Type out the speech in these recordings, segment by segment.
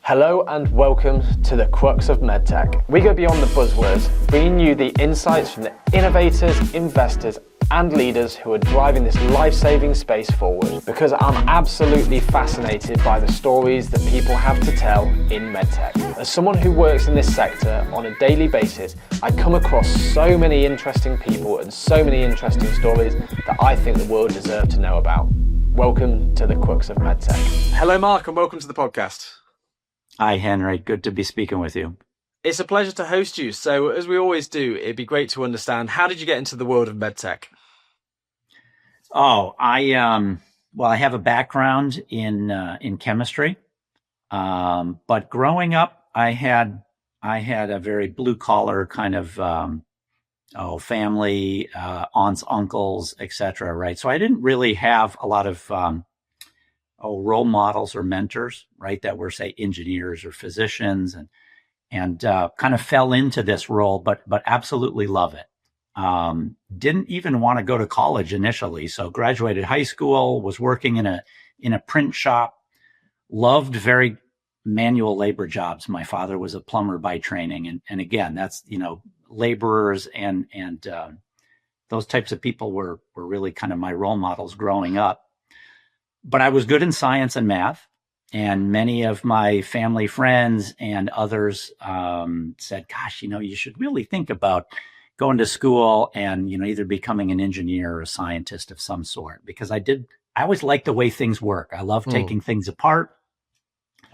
Hello and welcome to the Crux of MedTech. We go beyond the buzzwords, bringing you the insights from the innovators, investors, and leaders who are driving this life-saving space forward. Because I'm absolutely fascinated by the stories that people have to tell in MedTech. As someone who works in this sector on a daily basis, I come across so many interesting people and so many interesting stories that I think the world deserves to know about. Welcome to the Crux of MedTech. Hello, Mark, and welcome to the podcast. Hi, Henry. Good to be speaking with you. It's a pleasure to host you. So, as we always do, it'd be great to understand, how did you get into the world of MedTech? I have a background in chemistry, but growing up, I had a very blue collar kind of family, aunts, uncles, etc. Right, so I didn't really have a lot of role models or mentors, right, that were, say, engineers or physicians, and kind of fell into this role, but absolutely love it. Didn't even want to go to college initially. So graduated high school, was working in a print shop, loved very manual labor jobs. My father was a plumber by training. And again, that's, laborers and those types of people were really kind of my role models growing up. But I was good in science and math, and many of my family friends and others said, gosh, you should really think about going to school and, either becoming an engineer or a scientist of some sort, because I always liked the way things work. I love taking things apart.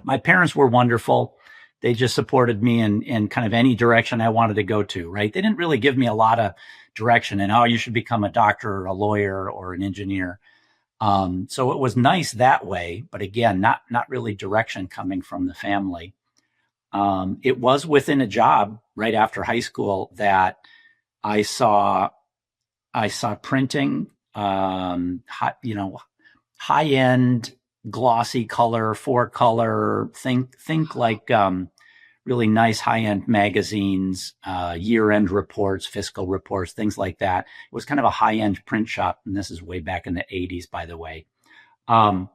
My parents were wonderful. They just supported me in kind of any direction I wanted to go to, right? They didn't really give me a lot of direction and, you should become a doctor or a lawyer or an engineer. So it was nice that way, but again, not really direction coming from the family. It was within a job right after high school that I saw printing, high-end glossy color, 4-color, think like really nice high-end magazines, year-end reports, fiscal reports, things like that. It was kind of a high-end print shop, and this is way back in the 80s, by the way. And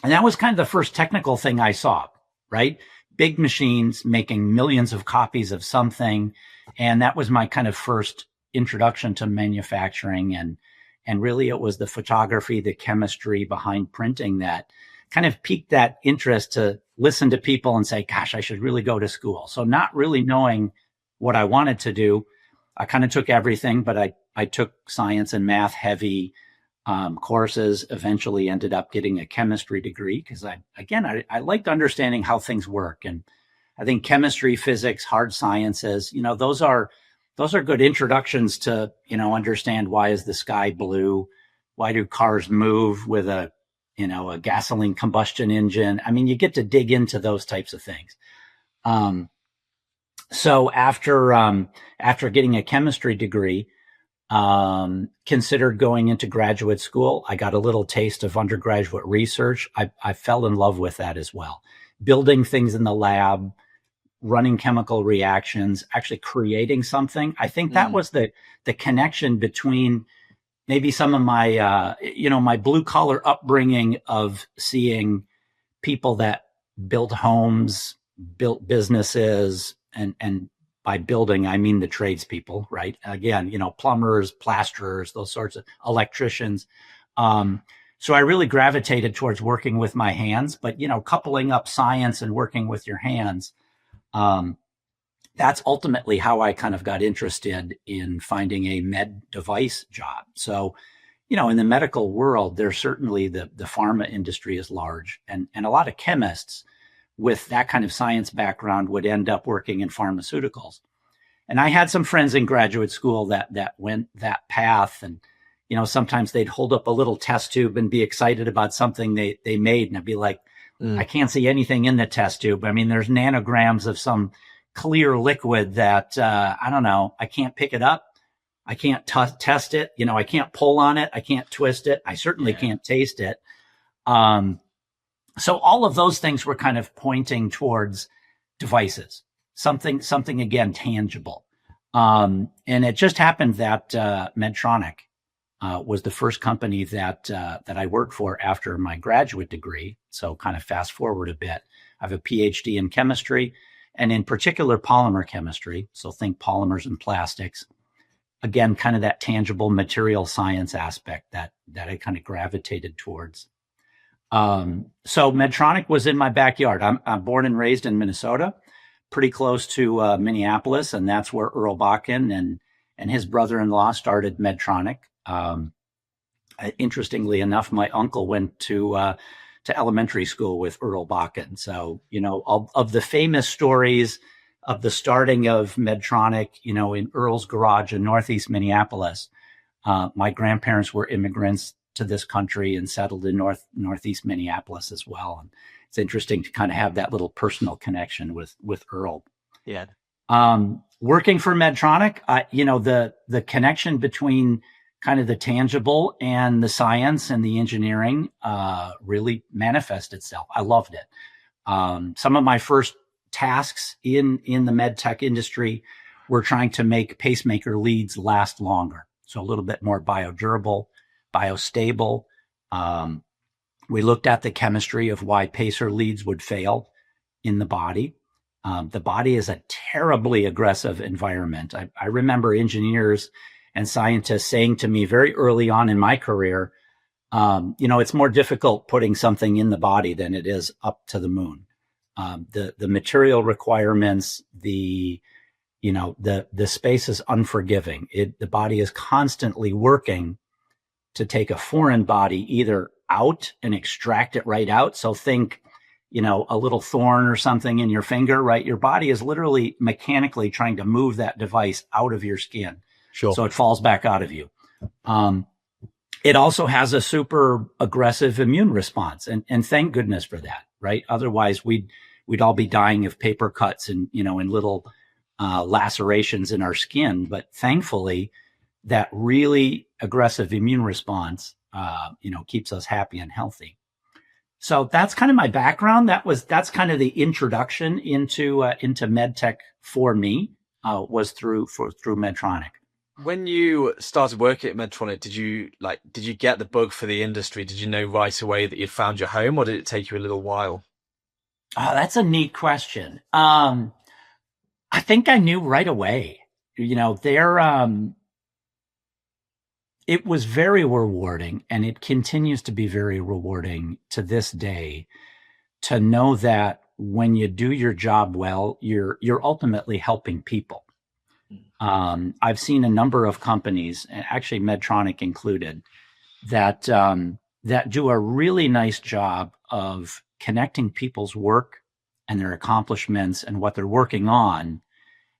that was kind of the first technical thing I saw, right? Big machines making millions of copies of something. And that was my kind of first introduction to manufacturing. And really it was the photography, the chemistry behind printing that kind of piqued that interest to listen to people and say, gosh, I should really go to school. So not really knowing what I wanted to do, I kind of took everything, but I took science and math heavy courses, eventually ended up getting a chemistry degree because I liked understanding how things work. And I think chemistry, physics, hard sciences, those are good introductions to, understand why is the sky blue? Why do cars move with a gasoline combustion engine? I mean, you get to dig into those types of things. So after getting a chemistry degree, considered going into graduate school. I got a little taste of undergraduate research. I fell in love with that as well. Building things in the lab, running chemical reactions, actually creating something. I think that was the connection between maybe some of my, my blue collar upbringing of seeing people that built homes, built businesses, and by building, I mean the tradespeople, right? Again, plumbers, plasterers, those sorts of electricians. So I really gravitated towards working with my hands, but, coupling up science and working with your hands, that's ultimately how I kind of got interested in finding a med device job. So, in the medical world, there's certainly the pharma industry is large, and a lot of chemists with that kind of science background would end up working in pharmaceuticals. And I had some friends in graduate school that went that path. And, sometimes they'd hold up a little test tube and be excited about something they made. And I'd be like, I can't see anything in the test tube. I mean, there's nanograms of some clear liquid that, I don't know, I can't pick it up. I can't test it. I can't pull on it. I can't twist it. I certainly can't taste it. So all of those things were kind of pointing towards devices, something again, tangible. And it just happened that Medtronic was the first company that I worked for after my graduate degree. So kind of fast forward a bit. I have a PhD in chemistry, and in particular polymer chemistry. So think polymers and plastics. Again, kind of that tangible material science aspect that I kind of gravitated towards. So Medtronic was in my backyard. I'm born and raised in Minnesota, pretty close to Minneapolis, and that's where Earl Bakken and his brother-in-law started Medtronic. Interestingly enough, my uncle went to elementary school with Earl Bakken. So, of the famous stories of the starting of Medtronic, in Earl's garage in Northeast Minneapolis, my grandparents were immigrants to this country and settled in Northeast Minneapolis as well. And it's interesting to kind of have that little personal connection with Earl. Yeah. Working for Medtronic, the connection between kind of the tangible and the science and the engineering really manifested itself. I loved it. Some of my first tasks in the med tech industry were trying to make pacemaker leads last longer. So a little bit more biodurable, biostable. We looked at the chemistry of why pacer leads would fail in the body. The body is a terribly aggressive environment. I remember engineers and scientists saying to me very early on in my career, it's more difficult putting something in the body than it is up to the moon. The material requirements, the space is unforgiving. The body is constantly working to take a foreign body either out and extract it right out. So think, a little thorn or something in your finger, right? Your body is literally mechanically trying to move that device out of your skin. Sure. So it falls back out of you. It also has a super aggressive immune response. And thank goodness for that, right? Otherwise we'd all be dying of paper cuts and, in little lacerations in our skin. But thankfully, that really aggressive immune response, keeps us happy and healthy. So that's kind of my background. That's kind of the introduction into med tech for me, was through Medtronic. When you started working at Medtronic, did you get the bug for the industry? Did you know right away that you'd found your home, or did it take you a little while? Oh, that's a neat question. I think I knew right away. It was very rewarding, and it continues to be very rewarding to this day to know that when you do your job well, you're ultimately helping people. I've seen a number of companies, actually Medtronic included, that do a really nice job of connecting people's work and their accomplishments and what they're working on,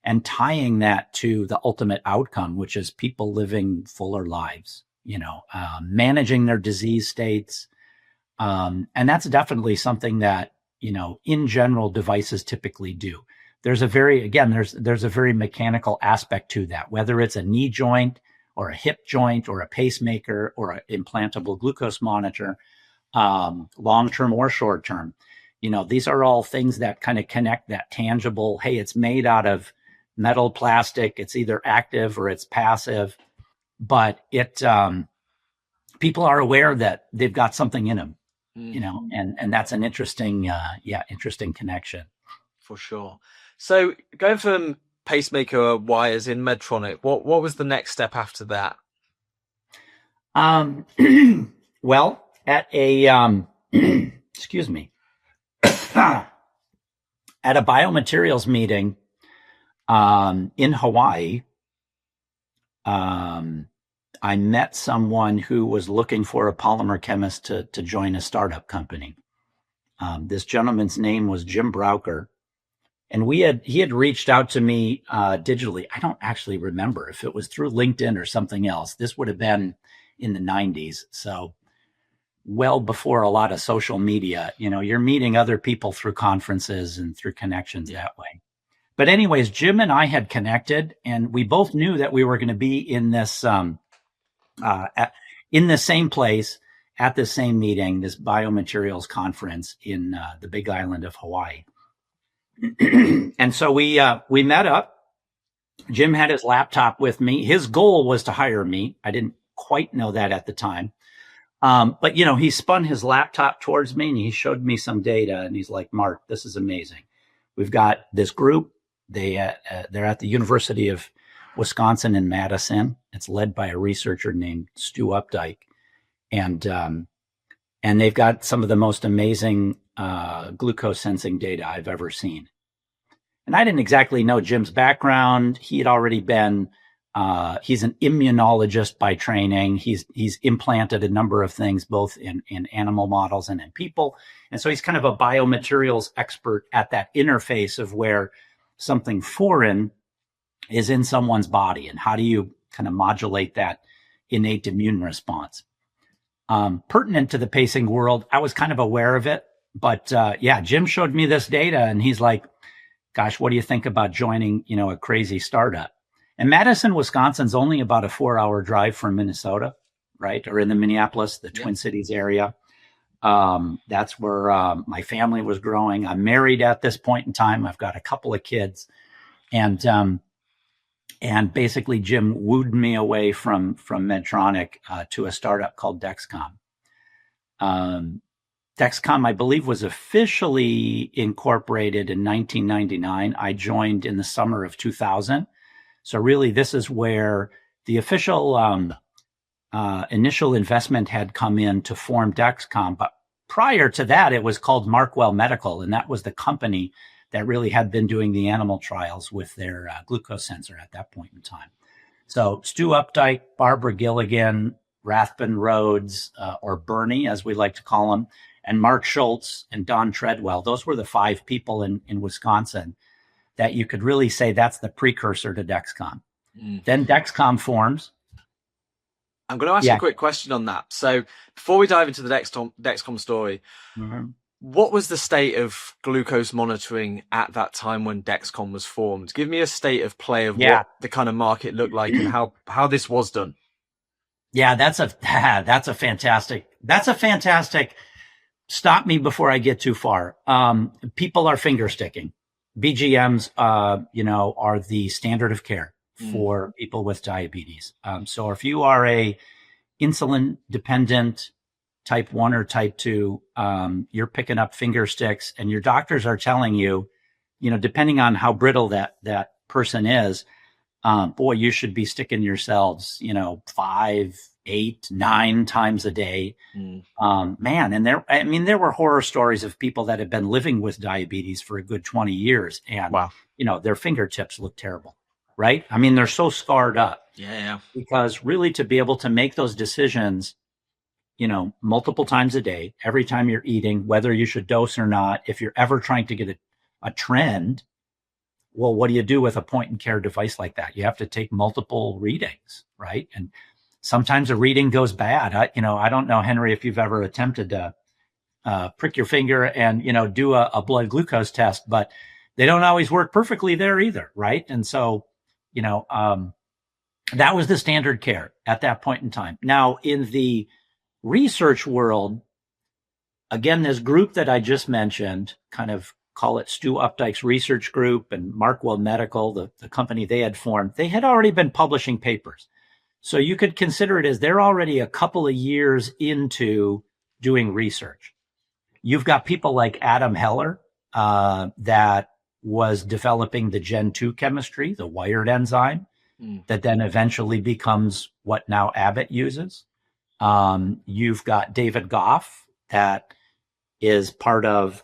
and tying that to the ultimate outcome, which is people living fuller lives, managing their disease states. And that's definitely something that, in general, devices typically do. There's a very mechanical aspect to that, whether it's a knee joint or a hip joint or a pacemaker or an implantable glucose monitor, long-term or short-term. These are all things that kind of connect that tangible, hey, it's made out of metal, plastic, it's either active or it's passive, but people are aware that they've got something in them, and that's an interesting connection. For sure. So going from pacemaker wires in Medtronic, what was the next step after that? Well, at a, excuse me, at a biomaterials meeting, in Hawaii, I met someone who was looking for a polymer chemist to join a startup company. This gentleman's name was Jim Brauker, and he had reached out to me digitally. I don't actually remember if it was through LinkedIn or something else. This would have been in the 90s, so well before a lot of social media. You're meeting other people through conferences and through connections that way. But anyways, Jim and I had connected, and we both knew that we were going to be in this in the same place at the same meeting, this biomaterials conference in the Big Island of Hawaii. And so we met up. Jim had his laptop with me. His goal was to hire me. I didn't quite know that at the time. But he spun his laptop towards me and he showed me some data and he's like, Mark, this is amazing. We've got this group. They're at the University of Wisconsin in Madison. It's led by a researcher named Stu Updike. And they've got some of the most amazing glucose sensing data I've ever seen. And I didn't exactly know Jim's background. He had already been, he's an immunologist by training. He's implanted a number of things, both in animal models and in people. And so he's kind of a biomaterials expert at that interface of where something foreign is in someone's body and how do you kind of modulate that innate immune response. Pertinent to the pacing world, I was kind of aware of it, but Jim showed me this data and he's like, gosh, what do you think about joining, a crazy startup? And Madison, Wisconsin's only about a 4-hour drive from Minnesota, right? Or in the Minneapolis, the Twin Cities area. That's where my family was growing. I'm married at this point in time. I've got a couple of kids. And basically Jim wooed me away from Medtronic to a startup called Dexcom. Dexcom, I believe, was officially incorporated in 1999. I joined in the summer of 2000. So really, this is where the official initial investment had come in to form Dexcom. But prior to that, it was called Markwell Medical, and that was the company that really had been doing the animal trials with their glucose sensor at that point in time. So Stu Updike, Barbara Gilligan, Rathbun Rhodes, or Bernie, as we like to call him, and Mark Schultz and Don Treadwell, those were the 5 people in Wisconsin that you could really say that's the precursor to Dexcom. Then Dexcom forms. I'm going to ask you a quick question on that. So before we dive into the Dexcom story, what was the state of glucose monitoring at that time when Dexcom was formed? Give me a state of play of what the kind of market looked like and how this was done. Yeah, that's a fantastic. Stop me before I get too far. People are finger sticking. BGMs, are the standard of care for people with diabetes. So if you are a insulin dependent type 1 or type 2, you're picking up finger sticks and your doctors are telling you, depending on how brittle that person is, boy, you should be sticking yourselves, 5, 8, 9 times a day. Man. And there were horror stories of people that have been living with diabetes for a good 20 years. And, their fingertips look terrible, right? I mean, they're so scarred up. Yeah. Because really to be able to make those decisions, multiple times a day, every time you're eating, whether you should dose or not, if you're ever trying to get a trend, well, what do you do with a point and care device like that? You have to take multiple readings, right? And sometimes a reading goes bad. I don't know, Henry, if you've ever attempted to prick your finger and, do a blood glucose test, but they don't always work perfectly there either, right? And so, that was the standard care at that point in time. Now, in the research world, again, this group that I just mentioned, kind of call it Stu Updike's research group and Markwell Medical, the company they had formed, they had already been publishing papers. So you could consider it as they're already a couple of years into doing research. You've got people like Adam Heller that was developing the Gen 2 chemistry, the wired enzyme, that then eventually becomes what now Abbott uses. You've got David Goff that is part of,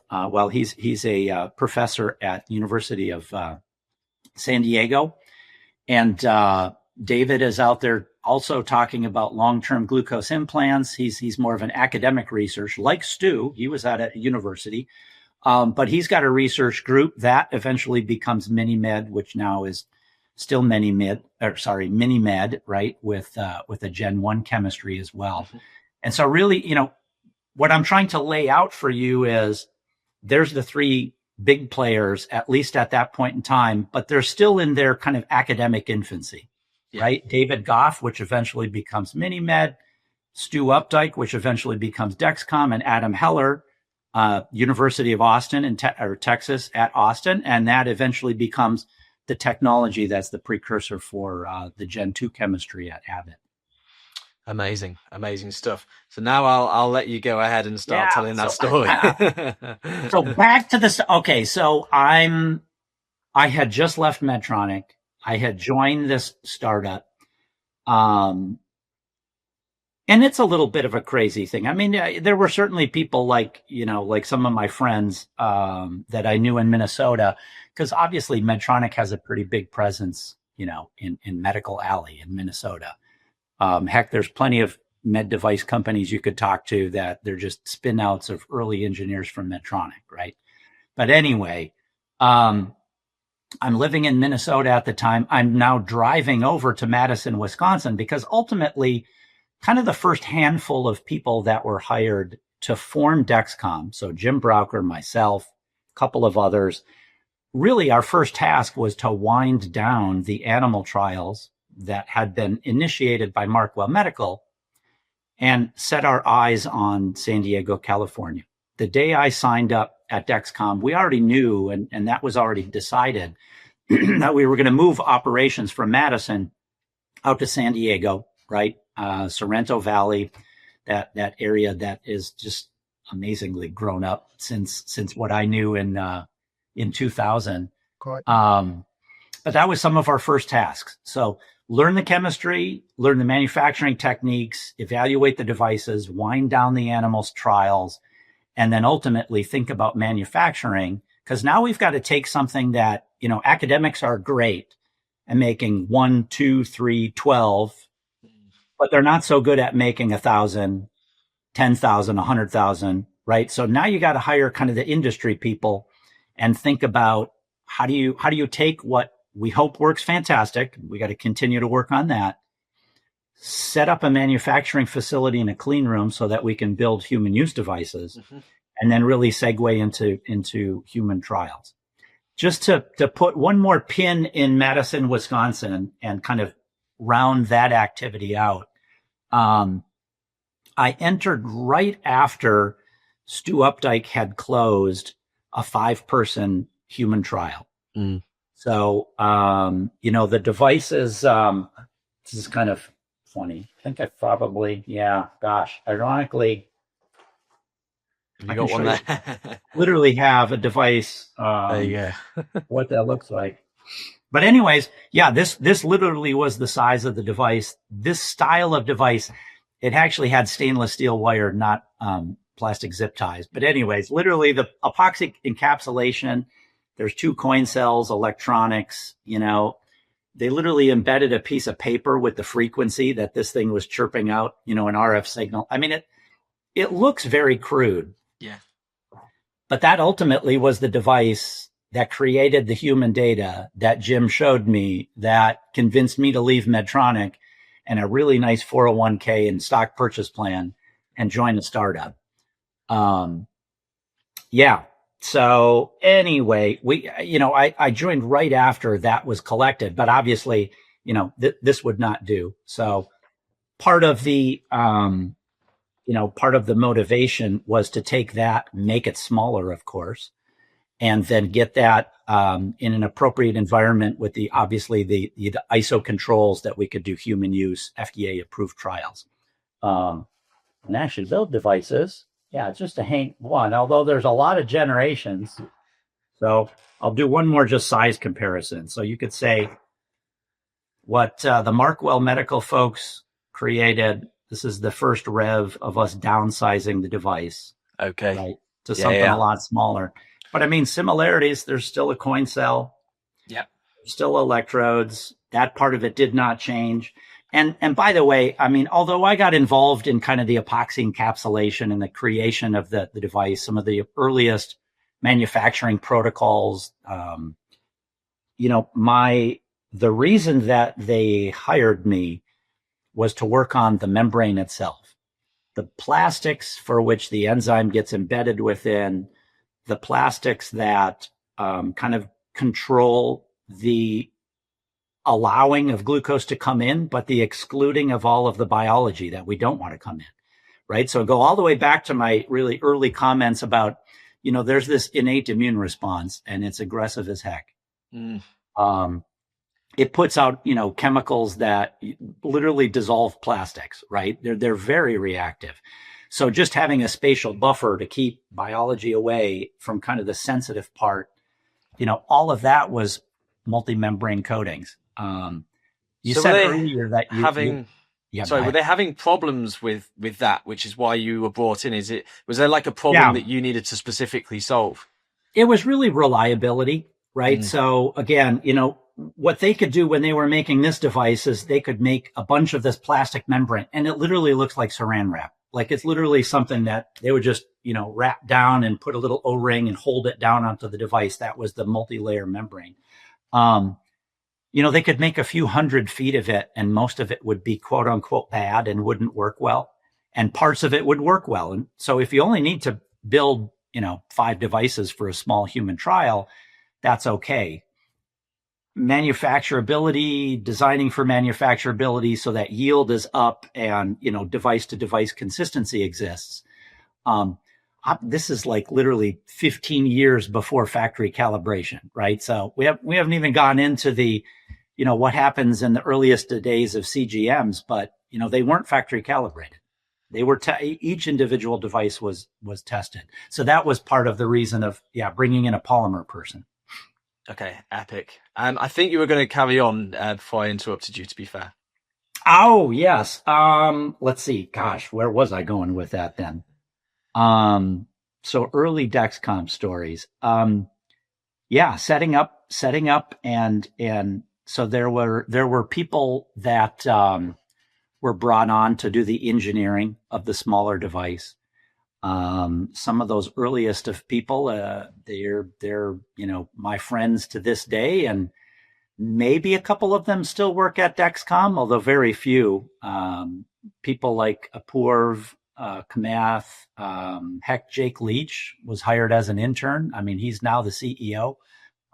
he's a professor at the University of San Diego. And David is out there also talking about long-term glucose implants. He's more of an academic research, like Stu. He was at a university, but he's got a research group that eventually becomes MiniMed, which now is still MiniMed, right? With a Gen 1 chemistry as well. And so really, what I'm trying to lay out for you is there's the 3 big players, at least at that point in time, but they're still in their kind of academic infancy, right? David Goff, which eventually becomes MiniMed, Stu Updike, which eventually becomes Dexcom, and Adam Heller, University of Austin or Texas at Austin. And that eventually becomes the technology that's the precursor for the Gen 2 chemistry at Abbott. Amazing, amazing stuff. So now I'll let you go ahead and start telling that story. So back to this. Okay, so I had just left Medtronic. I had joined this startup. And it's a little bit of a crazy thing. I mean, there were certainly people like some of my friends that I knew in Minnesota, because obviously Medtronic has a pretty big presence, in Medical Alley in Minnesota. Heck, there's plenty of med device companies you could talk to that they're just spin outs of early engineers from Medtronic, right? But anyway, I'm living in Minnesota at the time. I'm now driving over to Madison, Wisconsin, because ultimately, kind of the first handful of people that were hired to form Dexcom, so Jim Brauker, myself, a couple of others, really our first task was to wind down the animal trials that had been initiated by Markwell Medical and set our eyes on San Diego, California. The day I signed up at Dexcom, we already knew, and that was already decided, that we were going to move operations from Madison out to San Diego, right? Sorrento Valley, that area that is just amazingly grown up since what I knew in 2000. But that was some of our first tasks. So learn the chemistry, learn the manufacturing techniques, evaluate the devices, wind down the animals trials, and then ultimately think about manufacturing. Because now we've got to take something that, academics are great at making 1, 2, 3, 12, but they're not so good at making 1,000, 10,000, 100,000, right? So now you got to hire kind of the industry people and think about how do you take what we hope works fantastic. We got to continue to work on that. Set up a manufacturing facility in a clean room so that we can build human use devices, and then really segue into human trials. Just to put one more pin in Madison, Wisconsin, and kind of round that activity out. I entered right after Stu Updike had closed a 5-person human trial. So, the devices, this is kind of funny. I think I probably, ironically, you got one there. Literally have a device, there you go. what that looks like. But anyways, this literally was the size of the device. This style of device, it actually had stainless steel wire, not plastic zip ties. But anyways, literally the epoxy encapsulation, there's 2 coin cells, electronics, they literally embedded a piece of paper with the frequency that this thing was chirping out, an RF signal. I mean, it looks very crude. Yeah. But that ultimately was the device that created the human data that Jim showed me that convinced me to leave Medtronic and a really nice 401k and stock purchase plan and join a startup. So anyway, I joined right after that was collected, but obviously, this would not do. So part of the motivation was to take that, make it smaller, of course, and then get that in an appropriate environment with the ISO controls that we could do human use, FDA approved trials. And actually build devices. Yeah, it's just a Hank 1, although there's a lot of generations. So I'll do one more just size comparison. So you could say what the Markwell Medical folks created, this is the first rev of us downsizing the device. Okay. Right, to something a lot smaller. But I mean, similarities, there's still a coin cell. Yep. Still electrodes. That part of it did not change. And by the way, I mean, although I got involved in kind of the epoxy encapsulation and the creation of the device, some of the earliest manufacturing protocols, the reason that they hired me was to work on the membrane itself, the plastics for which the enzyme gets embedded within, the plastics that kind of control the allowing of glucose to come in, but the excluding of all of the biology that we don't want to come in, right? So go all the way back to my really early comments about, there's this innate immune response and it's aggressive as heck. it puts out, chemicals that literally dissolve plastics, right? They're very reactive. So just having a spatial buffer to keep biology away from kind of the sensitive part, all of that was multi-membrane coatings. You So said were they earlier that were they having problems with that, which is why you were brought in? Was there like a problem that you needed to specifically solve? It was really reliability, right? So again, what they could do when they were making this device is they could make a bunch of this plastic membrane, and it literally looks like saran wrap. Like it's literally something that they would just, wrap down and put a little O-ring and hold it down onto the device. That was the multi-layer membrane. They could make a few 100 feet of it, and most of it would be quote unquote bad and wouldn't work well. And parts of it would work well. And so if you only need to build, 5 devices for a small human trial, that's okay. Manufacturability, designing for manufacturability so that yield is up and, device to device consistency exists. This is like literally 15 years before factory calibration, right? So we haven't even gone into the, what happens in the earliest days of CGMs, but, they weren't factory calibrated. They were, each individual device was tested. So that was part of the reason of, bringing in a polymer person. Okay, epic. I think you were going to carry on before I interrupted you, to be fair. Oh, yes. Let's see. Gosh, where was I going with that then? So early Dexcom stories. Setting up and so there were people that were brought on to do the engineering of the smaller device. Some of those earliest of people, they're my friends to this day, and maybe a couple of them still work at Dexcom, although very few. People like Apurv, Kamath, heck, Jake Leach was hired as an intern. I mean, he's now the CEO.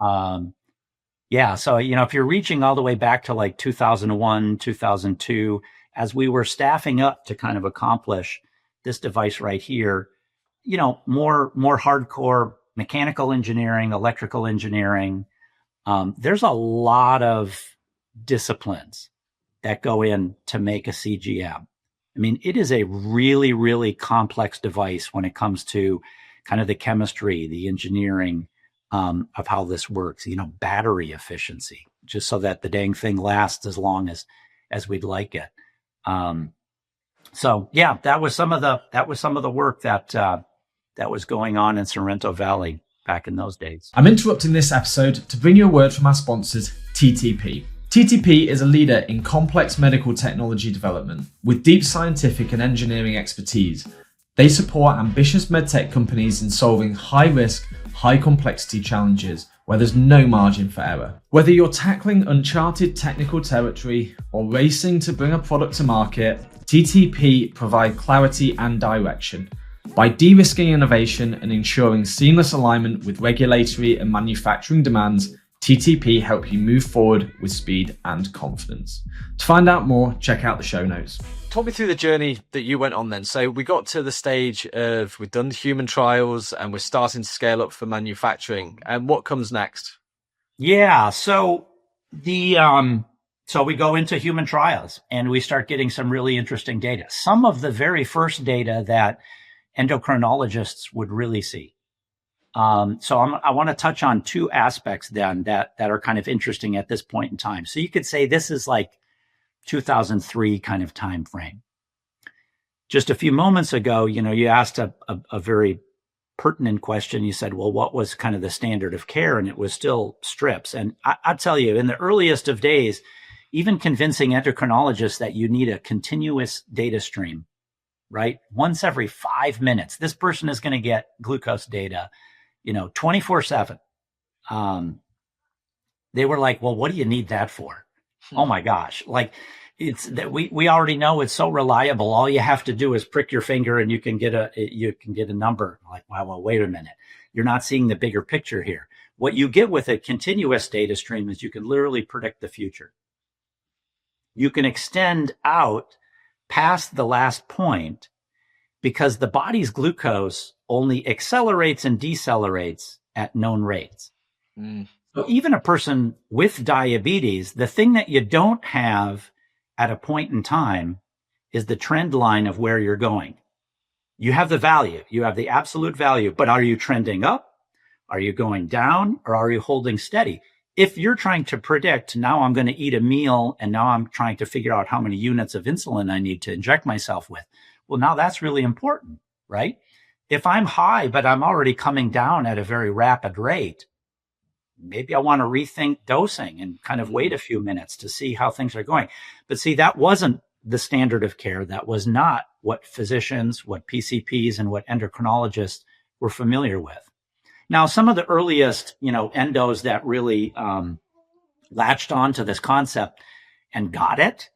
So, if you're reaching all the way back to like 2001, 2002, as we were staffing up to kind of accomplish this device right here, more hardcore mechanical engineering, electrical engineering. There's a lot of disciplines that go in to make a CGM. I mean, it is a really, really complex device when it comes to kind of the chemistry, the engineering of how this works, battery efficiency, just so that the dang thing lasts as long as we'd like it. That was some of the work that was going on in Sorrento Valley back in those days. I'm interrupting this episode to bring you a word from our sponsors, TTP. TTP is a leader in complex medical technology development with deep scientific and engineering expertise. They support ambitious medtech companies in solving high-risk, high-complexity challenges where there's no margin for error. Whether you're tackling uncharted technical territory or racing to bring a product to market, TTP provide clarity and direction. By de-risking innovation and ensuring seamless alignment with regulatory and manufacturing demands, TTP help you move forward with speed and confidence. To find out more, check out the show notes. Talk me through the journey that you went on then. So we got to the stage of we've done human trials and we're starting to scale up for manufacturing. And what comes next? Yeah, so so we go into human trials and we start getting some really interesting data. Some of the very first data that endocrinologists would really see. So I want to touch on 2 aspects then that are kind of interesting at this point in time. So you could say this is like 2003 kind of time frame. Just a few moments ago, you asked a very pertinent question. You said, well, what was kind of the standard of care? And it was still strips. And I'll tell you, in the earliest of days, even convincing endocrinologists that you need a continuous data stream, right? Once every 5 minutes, this person is going to get glucose data, 24/7. They were like, well, what do you need that for? Oh my gosh. Like it's that we already know it's so reliable. All you have to do is prick your finger and you can get a number. Like, wow, well, wait a minute. You're not seeing the bigger picture here. What you get with a continuous data stream is you can literally predict the future. You can extend out past the last point because the body's glucose only accelerates and decelerates at known rates. So even a person with diabetes, the thing that you don't have at a point in time is the trend line of where you're going. You have the value, you have the absolute value, but are you trending up? Are you going down, or are you holding steady? If you're trying to predict, now I'm going to eat a meal and now I'm trying to figure out how many units of insulin I need to inject myself with. Well, now that's really important, right? If I'm high, but I'm already coming down at a very rapid rate, maybe I want to rethink dosing and kind of wait a few minutes to see how things are going. But see, that wasn't the standard of care. That was not what physicians, what PCPs, and what endocrinologists were familiar with. Now, some of the earliest, endos that really latched onto this concept and got it,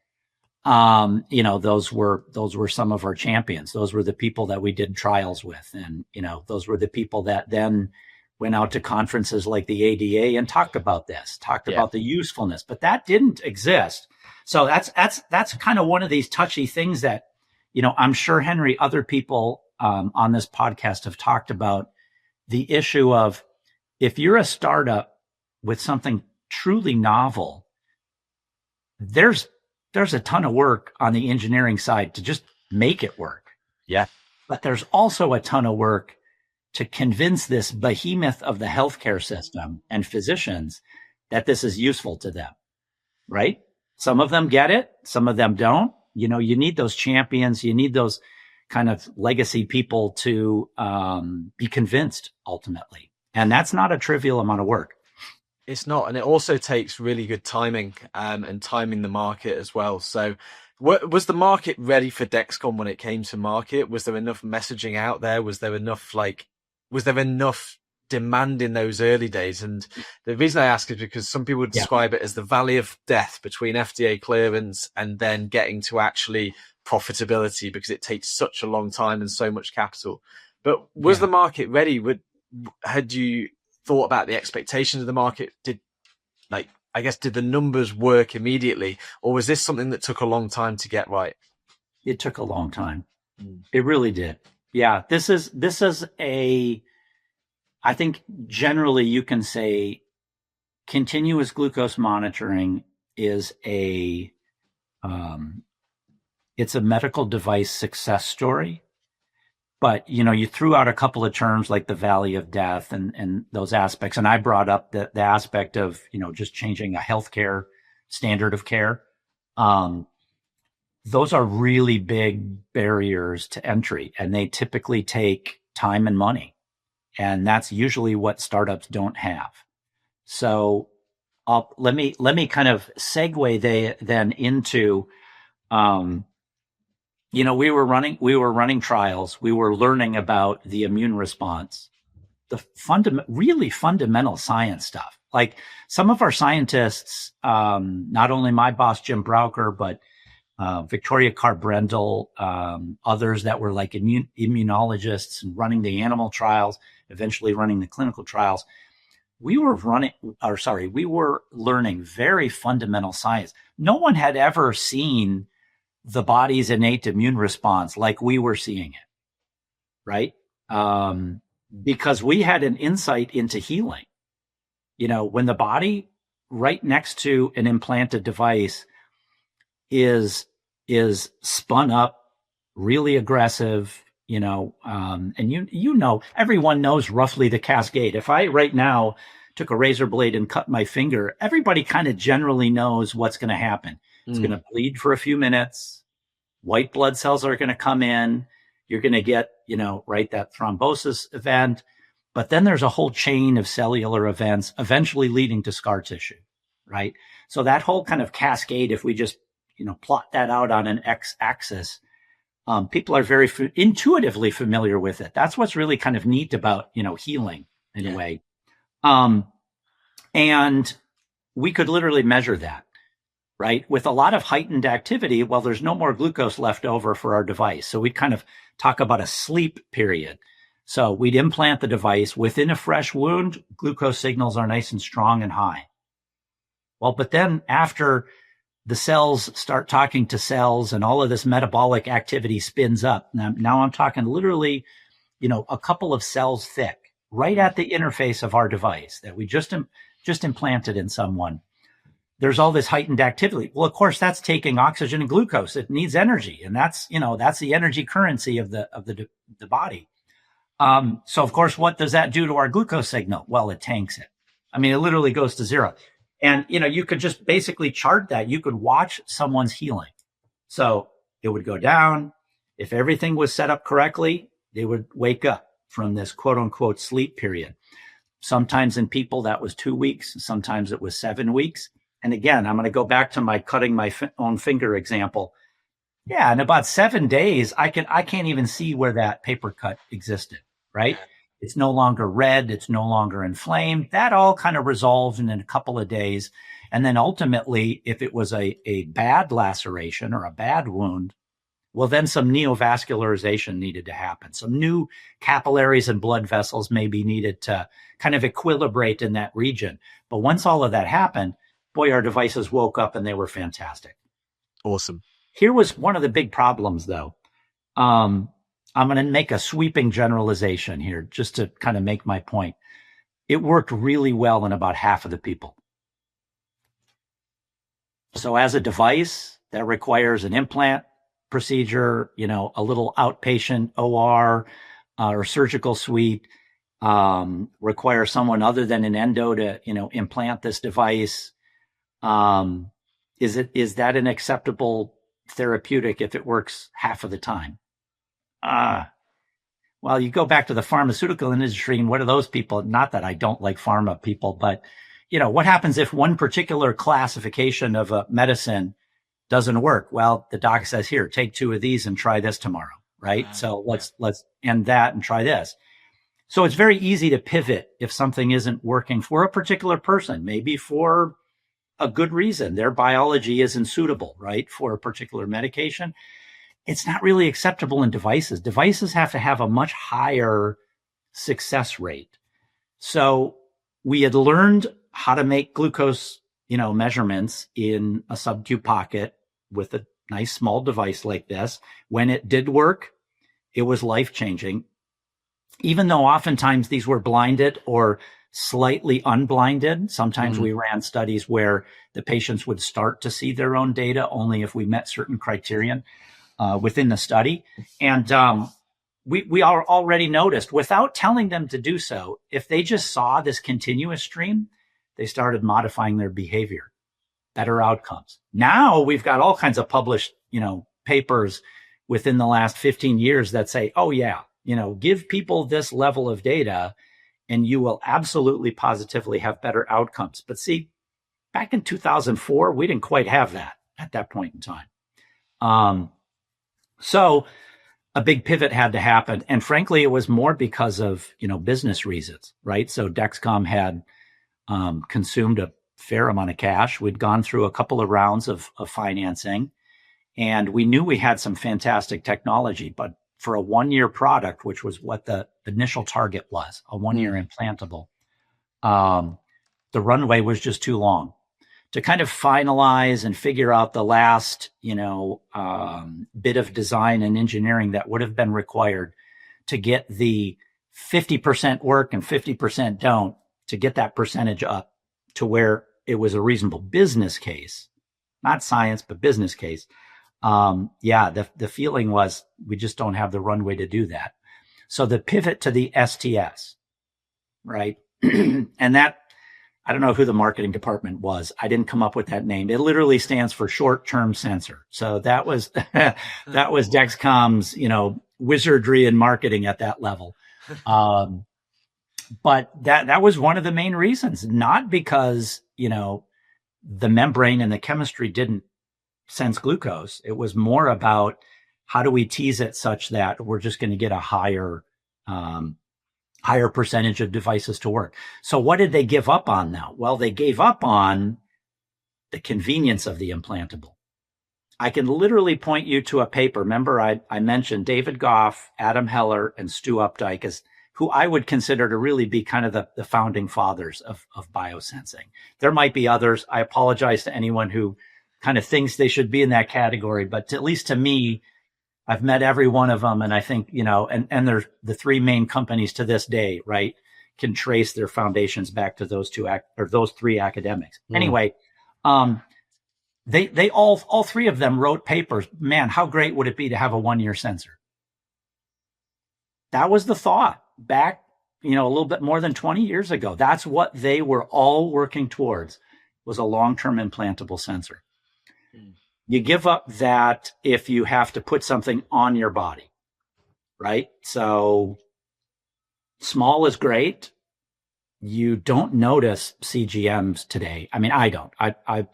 those were some of our champions. Those were the people that we did trials with, and those were the people that then went out to conferences like the ADA and talked about about the usefulness. But that didn't exist. So that's kind of one of these touchy things that, I'm sure, Henry, other people on this podcast have talked about. The issue of, if you're a startup with something truly novel, there's a ton of work on the engineering side to just make it work. Yeah. But there's also a ton of work to convince this behemoth of the healthcare system and physicians that this is useful to them, right? Some of them get it, some of them don't. You need those champions, you need those kind of legacy people to be convinced ultimately. And that's not a trivial amount of work. It's not. And it also takes really good timing and timing the market as well. So was the market ready for Dexcom when it came to market? Was there enough messaging out there? Was there enough demand in those early days? And the reason I ask is because some people describe it as the valley of death between FDA clearance and then getting to actually profitability, because it takes such a long time and so much capital. But was the market ready? Had you thought about the expectations of the market? Did the numbers work immediately, or was this something that took a long time to get right? It took a long time. It really did. Yeah. This is I think generally you can say continuous glucose monitoring is it's a medical device success story. But, you threw out a couple of terms like the valley of death and those aspects. And I brought up the aspect of, just changing a healthcare standard of care. Those are really big barriers to entry, and they typically take time and money. And that's usually what startups don't have. So let me kind of segue then into, we were running trials. We were learning about the immune response, the really fundamental science stuff. Like some of our scientists, not only my boss, Jim Brauker, but Victoria Carr-Brendel, others that were like immunologists and running the animal trials, eventually running the clinical trials. We were learning very fundamental science. No one had ever seen the body's innate immune response like we were seeing it, right? Because we had an insight into healing. When the body right next to an implanted device is spun up, really aggressive, and everyone knows roughly the cascade. If I right now took a razor blade and cut my finger, everybody kind of generally knows what's going to happen. It's going to bleed for a few minutes. White blood cells are going to come in. You're going to get, that thrombosis event. But then there's a whole chain of cellular events eventually leading to scar tissue, right? So that whole kind of cascade, if we just, plot that out on an x-axis, people are very intuitively familiar with it. That's what's really kind of neat about, healing in a way. And we could literally measure that. Right? With a lot of heightened activity, well, there's no more glucose left over for our device. So we'd kind of talk about a sleep period. So we'd implant the device within a fresh wound. Glucose signals are nice and strong and high. Well, but then after the cells start talking to cells and all of this metabolic activity spins up. Now I'm talking literally, a couple of cells thick right at the interface of our device that we just just implanted in someone. There's all this heightened activity. Well, of course, that's taking oxygen and glucose. It needs energy, and that's the energy currency of the body. So, of course, what does that do to our glucose signal? Well, it tanks it. I mean, it literally goes to zero. And, you could just basically chart that. You could watch someone's healing. So it would go down. If everything was set up correctly, they would wake up from this quote unquote sleep period. Sometimes in people that was 2 weeks. Sometimes it was 7 weeks. And again, I'm going to go back to my cutting my own finger example. Yeah, in about 7 days, I can't even see where that paper cut existed, right? It's no longer red. It's no longer inflamed. That all kind of resolved in a couple of days. And then ultimately, if it was a bad laceration or a bad wound, well, then some neovascularization needed to happen. Some new capillaries and blood vessels may be needed to kind of equilibrate in that region. But once all of that happened, boy, our devices woke up and they were fantastic. Awesome. Here was one of the big problems, though. I'm going to make a sweeping generalization here just to kind of make my point. It worked really well in about half of the people. So as a device that requires an implant procedure, a little outpatient OR or surgical suite, require someone other than an endo to, implant this device. Is that an acceptable therapeutic if it works half of the time? Well, you go back to the pharmaceutical industry, and what are those people? Not that I don't like pharma people, but what happens if one particular classification of a medicine doesn't work? Well, the doc says, here, take 2 of these and try this tomorrow, right? So let's end that and try this. So it's very easy to pivot if something isn't working for a particular person, maybe for a good reason. Their biology isn't suitable, right, for a particular medication. It's not really acceptable in devices. Devices have to have a much higher success rate. So we had learned how to make glucose, measurements in a sub-Q pocket with a nice small device like this. When it did work, it was life-changing. Even though oftentimes these were blinded or slightly unblinded. Sometimes we ran studies where the patients would start to see their own data only if we met certain criterion within the study. And we are already noticed, without telling them to do so, if they just saw this continuous stream, they started modifying their behavior, better outcomes. Now we've got all kinds of published, papers within the last 15 years that say, oh yeah, give people this level of data and you will absolutely positively have better outcomes. But see, back in 2004, we didn't quite have that at that point in time. So a big pivot had to happen. And frankly, it was more because of, business reasons, right? So Dexcom had consumed a fair amount of cash. We'd gone through a couple of rounds of financing, and we knew we had some fantastic technology, but for a 1-year product, which was what the initial target was, a 1-year implantable, the runway was just too long to kind of finalize and figure out the last, bit of design and engineering that would have been required to get the 50% work and 50% don't, to get that percentage up to where it was a reasonable business case, not science, but business case. The feeling was we just don't have the runway to do that. So the pivot to the STS, right? And that, I don't know who the marketing department was. I didn't come up with that name. It literally stands for short-term sensor. So that was, that was Dexcom's, wizardry in marketing at that level. But that was one of the main reasons, not because, the membrane and the chemistry didn't sense glucose. It was more about how do we tease it such that we're just going to get a higher percentage of devices to work. So what did they give up on now? Well, they gave up on the convenience of the implantable. I can literally point you to a paper. Remember, I mentioned David Goff, Adam Heller, and Stu Updike as who I would consider to really be kind of the founding fathers of biosensing. There might be others. I apologize to anyone who kind of thinks they should be in that category, but at least to me, I've met every one of them. And I think, and there's the 3 main companies to this day, right? can trace their foundations back to those three academics. Anyway, they all three of them wrote papers. Man, how great would it be to have a 1-year sensor? That was the thought back, a little bit more than 20 years ago. That's what they were all working towards, was a long-term implantable sensor. You give up that if you have to put something on your body, right? So small is great. You don't notice CGMs today. I mean, I don't. I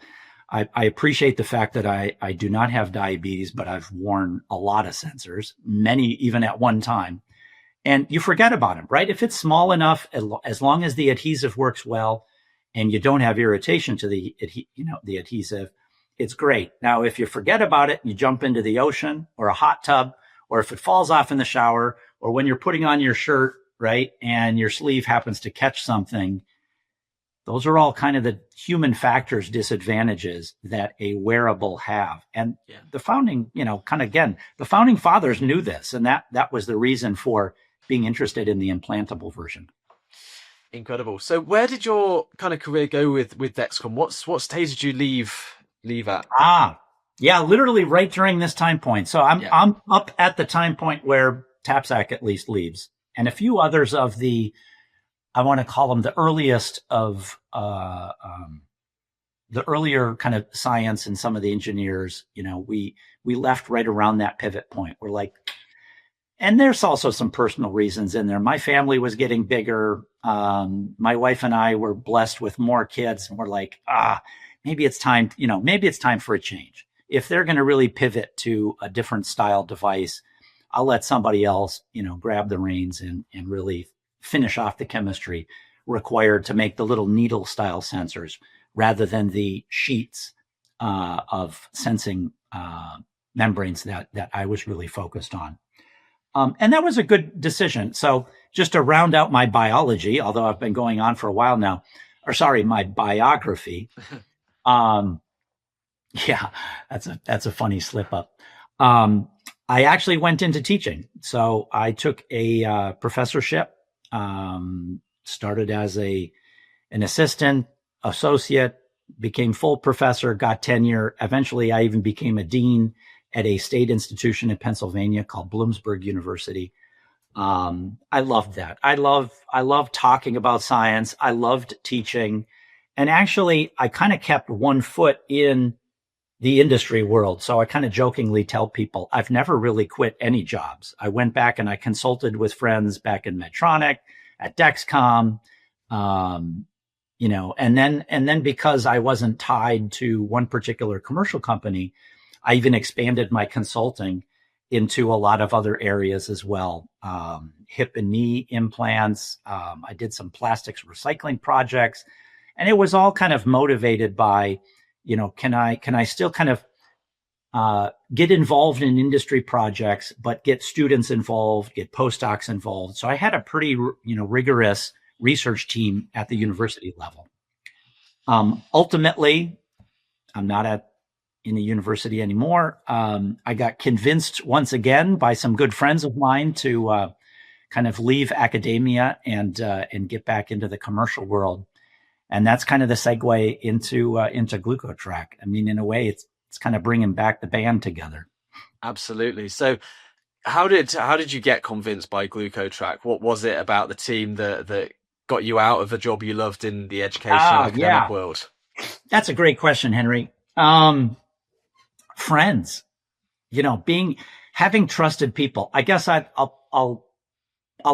appreciate the fact that I do not have diabetes, but I've worn a lot of sensors, many even at one time. And you forget about them, right? If it's small enough, as long as the adhesive works well and you don't have irritation to the adhesive, it's great. Now, if you forget about it, you jump into the ocean or a hot tub, or if it falls off in the shower, or when you're putting on your shirt, right, and your sleeve happens to catch something, those are all kind of the human factors, disadvantages that a wearable have. And the founding, the founding fathers knew this, and that was the reason for being interested in the implantable version. Incredible. So where did your kind of career go with Dexcom? What stage did you leave at? Literally right during this time point. So I'm up at the time point where Tapsak at least leaves, and a few others of the, I want to call them the earliest of the earlier kind of science, and some of the engineers, we left right around that pivot point. We're like, and there's also some personal reasons in there. My family was getting bigger. My wife and I were blessed with more kids, and we're like, maybe it's time for a change. If they're going to really pivot to a different style device, I'll let somebody else, grab the reins and really finish off the chemistry required to make the little needle style sensors rather than the sheets of sensing membranes that I was really focused on. And that was a good decision. So just to round out my biology, although I've been going on for a while now, my biography. That's a funny slip up. I actually went into teaching. So I took a professorship, started as an assistant, associate, became full professor, got tenure. Eventually, I even became a dean at a state institution in Pennsylvania called Bloomsburg University. I loved that. I love talking about science. I loved teaching. And actually, I kind of kept one foot in the industry world. So I kind of jokingly tell people I've never really quit any jobs. I went back and I consulted with friends back in Medtronic, at Dexcom, and then because I wasn't tied to one particular commercial company, I even expanded my consulting into a lot of other areas as well. Hip and knee implants. I did some plastics recycling projects, and it was all kind of motivated by, can I still kind of get involved in industry projects, but get students involved, get postdocs involved. So I had a pretty, rigorous research team at the university level. Ultimately, I'm not in the university anymore. I got convinced once again by some good friends of mine to kind of leave academia and get back into the commercial world. And that's kind of the segue into Glucotrack. I mean, in a way, it's kind of bringing back the band together. Absolutely. So how did you get convinced by Glucotrack? What was it about the team that got you out of a job you loved in the education academic world? That's a great question, Henry. Friends, having trusted people. I guess I'll